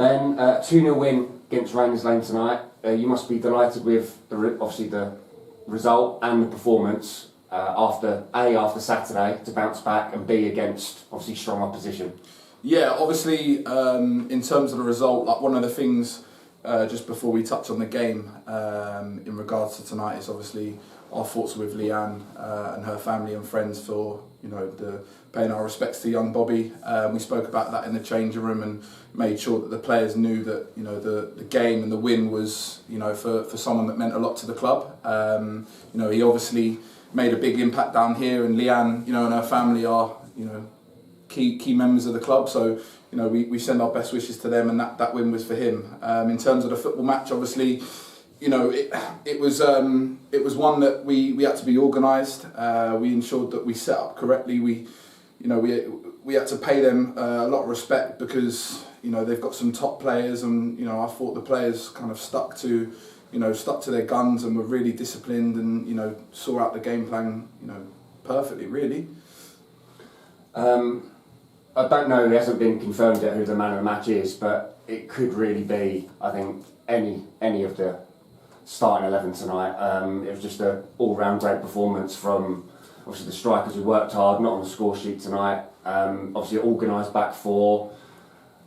Ben, 2-0 win against Rayners Lane tonight. You must be delighted with obviously the result and the performance after Saturday to bounce back, and B, against obviously strong opposition. Yeah, obviously in terms of the result, like one of the things just before we touch on the game in regards to tonight is obviously our thoughts with Leanne and her family and friends for paying our respects to young Bobby. We spoke about that in the changing room and made sure that the players knew that the game and the win was for someone that meant a lot to the club. He obviously made a big impact down here, and Leanne and her family are key members of the club, so we send our best wishes to them, and that win was for him. In terms of the football match, obviously it was one that we had to be organised. We ensured that we set up correctly. We had to pay them a lot of respect because they've got some top players, and I thought the players kind of stuck to their guns and were really disciplined, and saw out the game plan perfectly, really. I don't know, it hasn't been confirmed yet who the man of the match is, but it could really be, I think, any of the starting 11 tonight. It was just an all-round great performance from obviously the strikers who worked hard, not on the score sheet tonight. Obviously organised back four.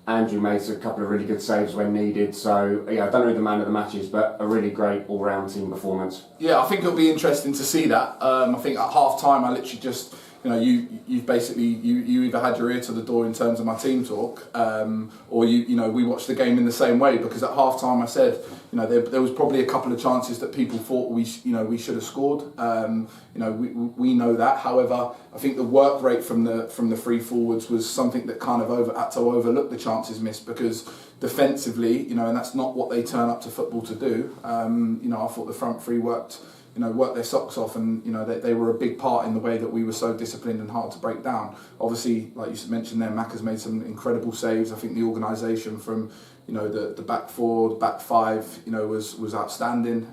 Andrew made a couple of really good saves when needed. So yeah, I don't know who the man of the match is, but a really great all-round team performance. Yeah, I think it'll be interesting to see that. I think at half-time I literally just you've basically you either had your ear to the door in terms of my team talk, or we watched the game in the same way, because at half time I said there was probably a couple of chances that people thought we should have scored. We know that. However, I think the work rate from the free forwards was something that kind of had to overlook the chances missed, because defensively, and that's not what they turn up to football to do. I thought the front three worked their socks off, and they were a big part in the way that we were so disciplined and hard to break down. Obviously, like you mentioned there, Mac has made some incredible saves. I think the organisation from the back four, the back five, was outstanding.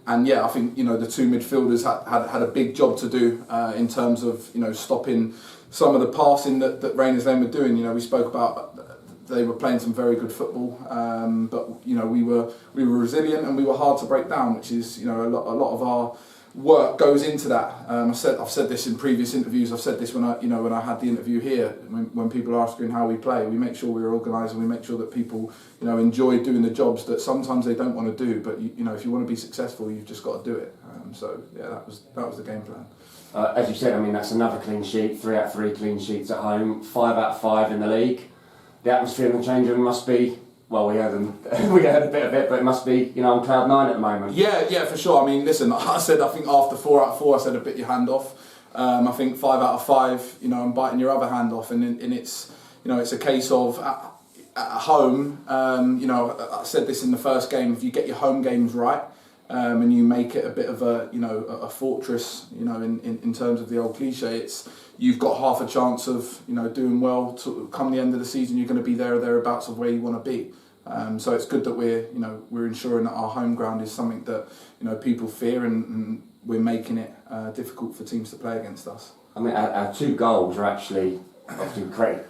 And yeah, I think the two midfielders had a big job to do in terms of stopping some of the passing that Rayners Lane were doing. We spoke about they were playing some very good football, but we were resilient and we were hard to break down, which is a lot of our work goes into that. I've said this in previous interviews. I've said this when I had the interview here. When people are asking how we play, we make sure we're organised, and we make sure that people enjoy doing the jobs that sometimes they don't want to do. But if you want to be successful, you've just got to do it. So yeah, that was the game plan. As you said, that's another clean sheet. 3 out of 3 clean sheets at home. 5 out of 5 in the league. The atmosphere in the changing room must be, well, we heard a bit of it, but it must be, on cloud 9 at the moment. Yeah, for sure. Listen, I think after 4 out of 4, I said, bit your hand off. I think 5 out of 5, I'm biting your other hand off, and it's, it's a case of at home. I said this in the first game. If you get your home games right, and you make it a bit of a fortress, in terms of the old cliche, you've got half a chance of doing well. Come the end of the season, you're going to be there or thereabouts of where you want to be. So it's good that we're ensuring that our home ground is something that people fear, and we're making it difficult for teams to play against us. Our 2 goals are actually obviously created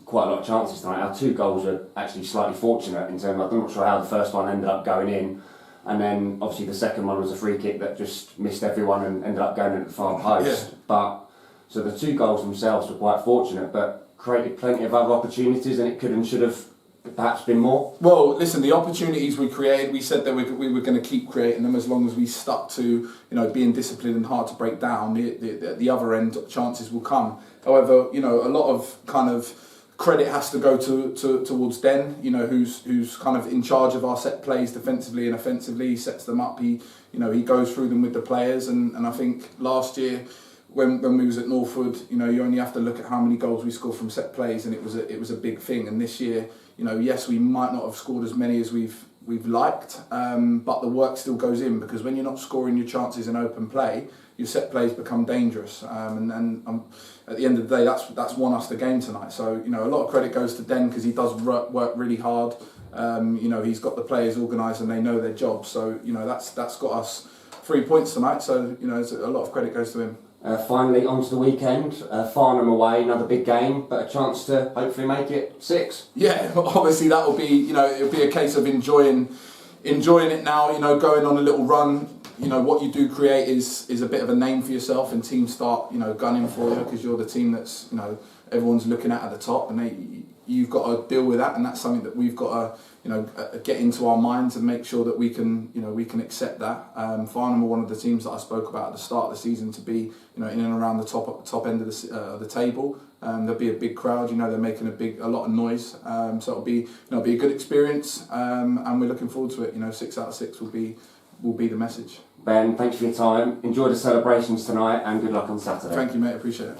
quite a lot of chances tonight. Our 2 goals are actually slightly fortunate in terms of, I'm not sure how the first one ended up going in. And then obviously the second one was a free kick that just missed everyone and ended up going at the far post. Yeah. But so the 2 goals themselves were quite fortunate, but created plenty of other opportunities, and it could and should have perhaps been more. Well, listen, the opportunities we created, we said that we were going to keep creating them as long as we stuck to being disciplined and hard to break down. The other end chances will come. However, a lot of kind of credit has to go towards Den, who's kind of in charge of our set plays defensively and offensively. He sets them up. He goes through them with the players, and I think last year when we was at Northwood, you only have to look at how many goals we scored from set plays, and it was a big thing. And this year, yes, we might not have scored as many as we've liked, but the work still goes in, because when you're not scoring your chances in open play, your set plays become dangerous, and at the end of the day, that's won us the game tonight. So a lot of credit goes to Den, because he does work really hard. He's got the players organised and they know their job. So that's got us 3 points tonight. So a lot of credit goes to him. Finally, on to the weekend. Farnham away, another big game, but a chance to hopefully make it 6. Yeah, obviously that will be, it'll be a case of enjoying it now. Going on a little run. What you do create is a bit of a name for yourself, and teams start, gunning for you because you're the team that's, everyone's looking at the top, and you've got to deal with that, and that's something that we've got to, get into our minds and make sure that we can accept that. Farnham are one of the teams that I spoke about at the start of the season to be, in and around the top end of the table. There'll be a big crowd. They're making a lot of noise. So it'll be, be a good experience, and we're looking forward to it. 6 out of 6 will be the message. Ben, thanks for your time. Enjoy the celebrations tonight, and good luck on Saturday. Thank you, mate. Appreciate it.